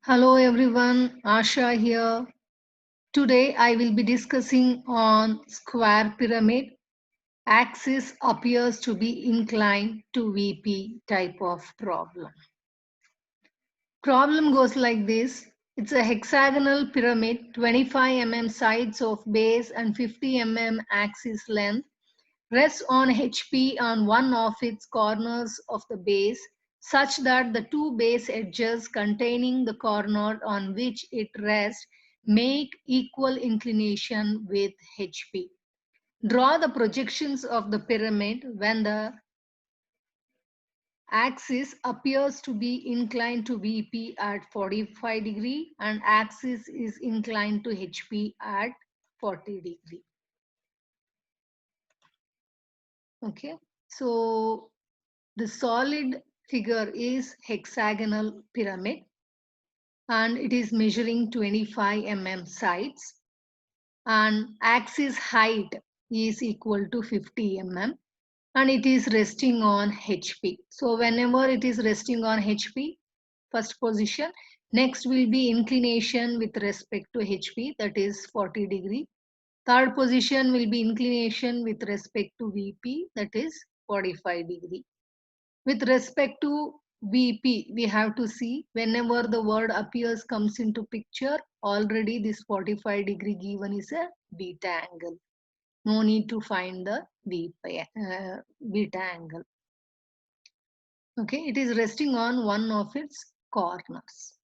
Hello everyone, Asha here. Today I will be discussing on square pyramid. Axis appears to be inclined to VP type of problem. Problem goes like this. It's a hexagonal pyramid, 25 mm sides of base and 50 mm axis length. Rests on HP on one of its corners of the base such that the two base edges containing the corner on which it rests make equal inclination with HP. Draw the projections of the pyramid when the axis appears to be inclined to VP at 45 degree and axis is inclined to HP at 40 degree. Okay, so the solid figure is hexagonal pyramid and it is measuring 25 mm sides and axis height is equal to 50 mm and it is resting on HP. So whenever it is resting on HP, first position, next will be inclination with respect to HP, that is 40 degree. Third position will be inclination with respect to VP, that is 45 degree. With respect to VP, we have to see whenever the word appears comes into picture, already this 45 degree given is a beta angle. No need to find the beta angle. Okay, it is resting on one of its corners.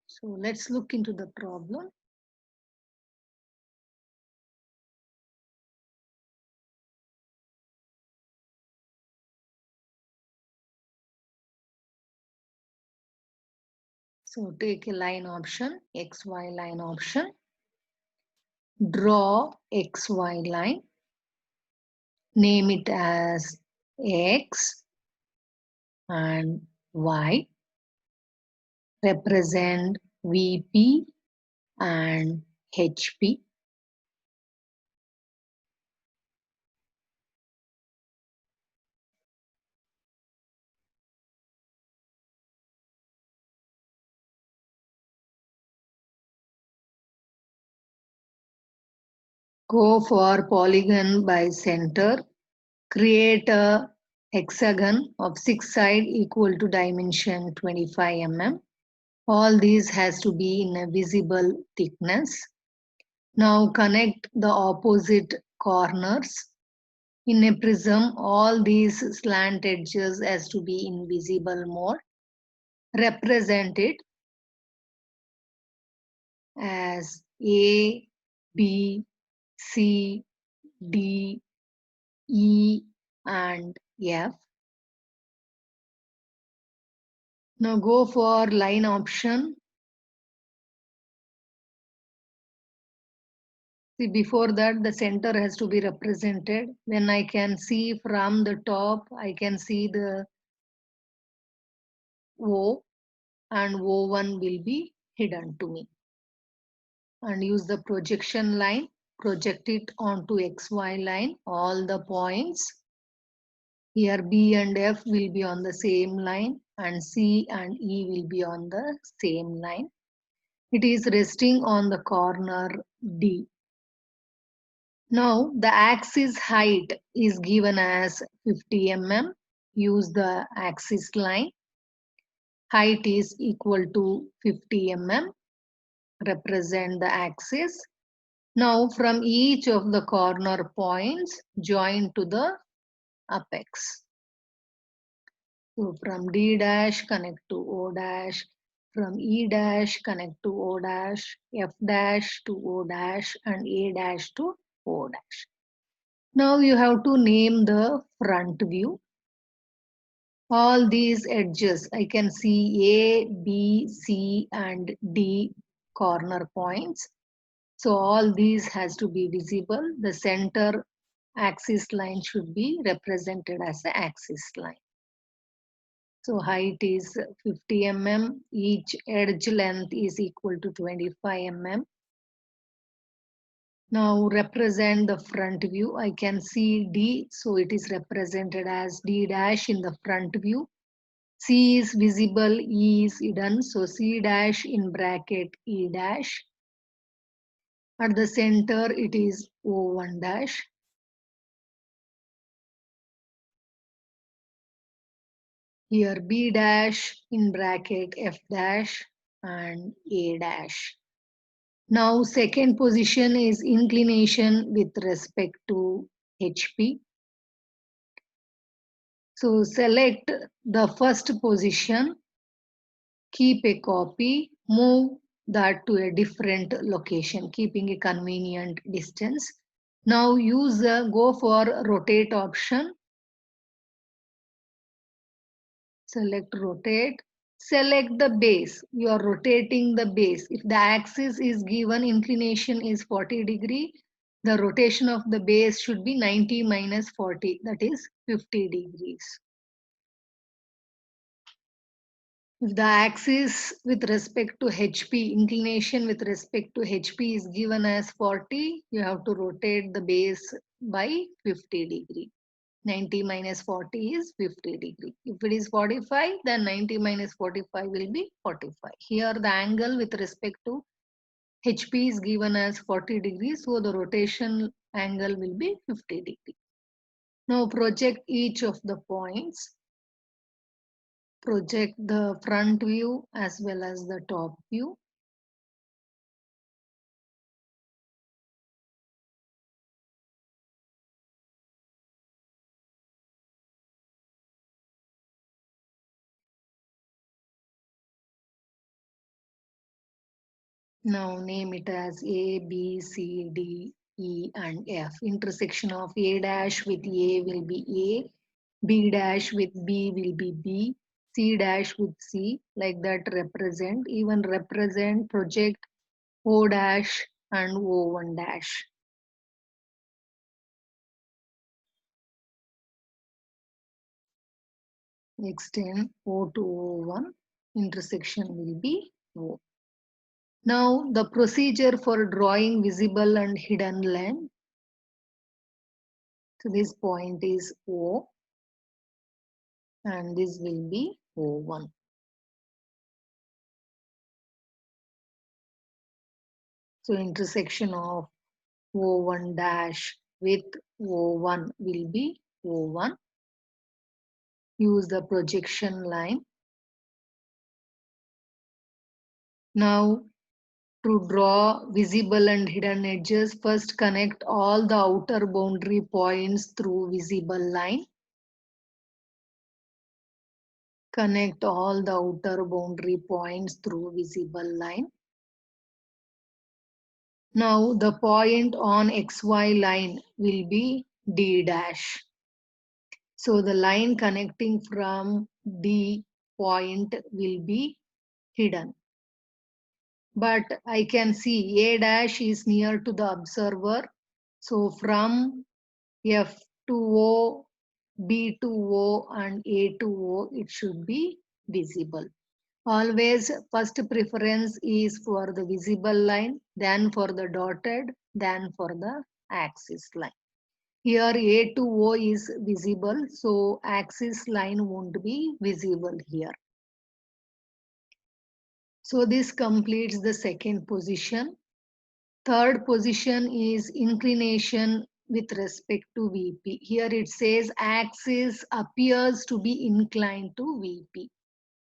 So let's look into the problem. So take a line option, XY line option. Draw XY line. Name it as X and Y. Represent VP and HP. Go for polygon by center. Create a hexagon of 6 sides equal to dimension 25 mm. All these has to be in a visible thickness. Now connect the opposite corners. In a prism, all these slant edges has to be in visible mode. Represent it as A, B, C, D, E, and F. Now go for line option. See, before that, the center has to be represented. When I can see from the top, I can see the O and O1 will be hidden to me. And use the projection line, project it onto XY line, all the points. Here B and F will be on the same line and C and E will be on the same line. It is resting on the corner D. Now the axis height is given as 50 mm. Use the axis line. Height is equal to 50 mm. Represent the axis. Now from each of the corner points, join to the apex. So from D dash connect to O dash, from E dash connect to O dash, F dash to O dash, and A dash to O dash. Now you have to name the front view. All these edges, I can see A, B, C, and D corner points. So all these has to be visible. The center axis line should be represented as an axis line. So height is 50 mm, each edge length is equal to 25 mm. Now represent the front view. I can see D, so it is represented as D dash in the front view. C is visible, E is hidden. So C dash in bracket E dash. At the center it is O1 dash. Here B dash in bracket F dash and A dash. Now second position is inclination with respect to HP. So select the first position, keep a copy, move that to a different location, keeping a convenient distance. Now use go for rotate option. Select rotate. Select the base. You are rotating the base. If the axis is given inclination is 40 degree, the rotation of the base should be 90 minus 40, that is 50 degrees. If the axis with respect to HP, inclination with respect to HP is given as 40, you have to rotate the base by 50 degree. 90 minus 40 is 50 degree. If it is 45, then 90 minus 45 will be 45. Here the angle with respect to HP is given as 40 degrees, so the rotation angle will be 50 degree. Now project each of the points. Project the front view as well as the top view. Now name it as A, B, C, D, E and F. Intersection of A dash with A will be A, B dash with B will be B, C dash with C, like that represent, even represent, project O dash and O1 dash. Extend O to O1, intersection will be O. Now the procedure for drawing visible and hidden line. So this point is O and this will be O1. So intersection of O1 dash with O1 will be O1. Use the projection line. Now to draw visible and hidden edges, first connect all the outer boundary points through visible line. Connect all the outer boundary points through visible line. Now the point on XY line will be D dash. So the line connecting from D point will be hidden. But I can see A dash is near to the observer. So from F to O, B to O and A to O, it should be visible. Always first preference is for the visible line, then for the dotted, then for the axis line. Here A to O is visible, so axis line won't be visible here. So this completes the second position. Third position is inclination with respect to VP. Here it says axis appears to be inclined to VP.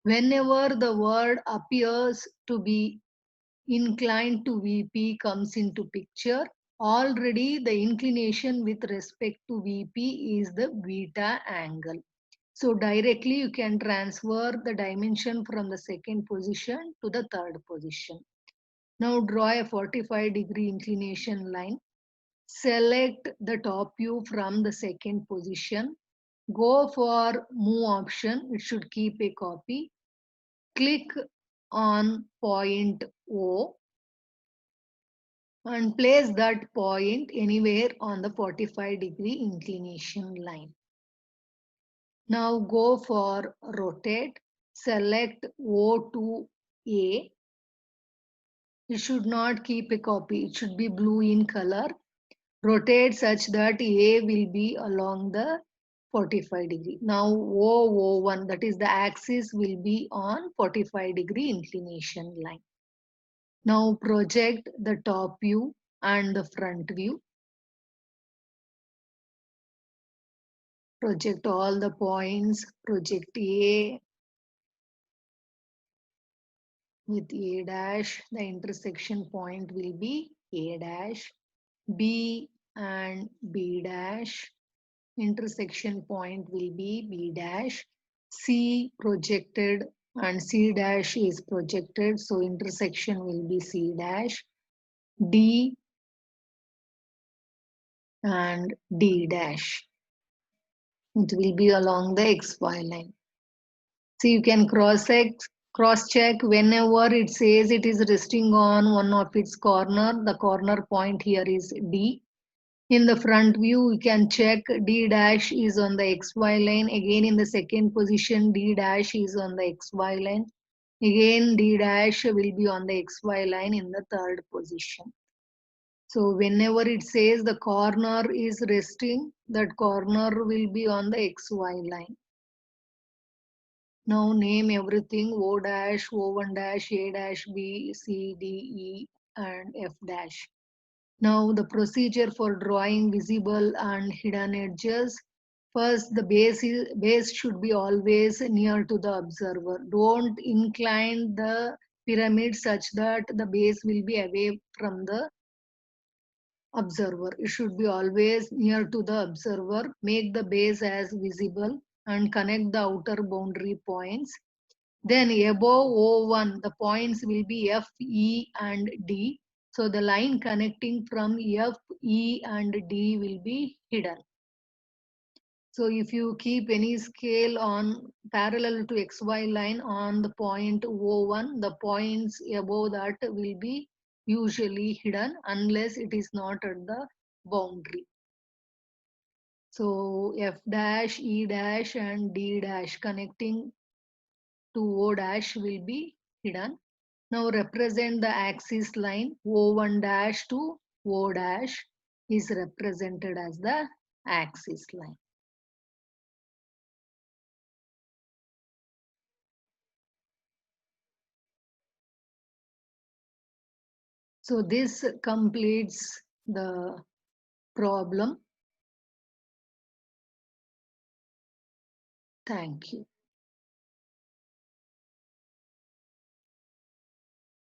Whenever the word appears to be inclined to VP comes into picture, already the inclination with respect to VP is the beta angle. So directly you can transfer the dimension from the second position to the third position. Now draw a 45-degree inclination line. Select the top view from the second position. Go for move option. It should keep a copy. Click on point O and place that point anywhere on the 45-degree inclination line. Now go for rotate. Select O to A. You should not keep a copy. It should be blue in color. Rotate such that A will be along the 45 degree. Now OO1, that is the axis, will be on 45 degree inclination line. Now project the top view and the front view. Project all the points. Project A with A dash. The intersection point will be A dash. B and B dash. Intersection point will be B dash. C projected and C dash is projected, so intersection will be C dash. D and D dash. It will be along the XY line. So you can cross check whenever it says it is resting on one of its corner. The corner point here is D. In the front view, you can check D dash is on the XY line. Again, in the second position, D dash is on the XY line. Again, D dash will be on the XY line in the third position. So whenever it says the corner is resting, that corner will be on the XY line. Now name everything: O dash, O1 dash, A dash, B, C, D, E, and F dash. Now the procedure for drawing visible and hidden edges. First, the base should be always near to the observer. Don't incline the pyramid such that the base will be away from the observer. It should be always near to the observer. Make the base as visible and connect the outer boundary points. Then above O1, the points will be F, E, and D. So the line connecting from F, E, and D will be hidden. So if you keep any scale on parallel to XY line on the point O1, the points above that will be usually hidden unless it is not at the boundary. So F dash, E dash, and D dash connecting to O dash will be hidden. Now represent the axis line. O1 dash to O dash is represented as the axis line. So this completes the problem. Thank you.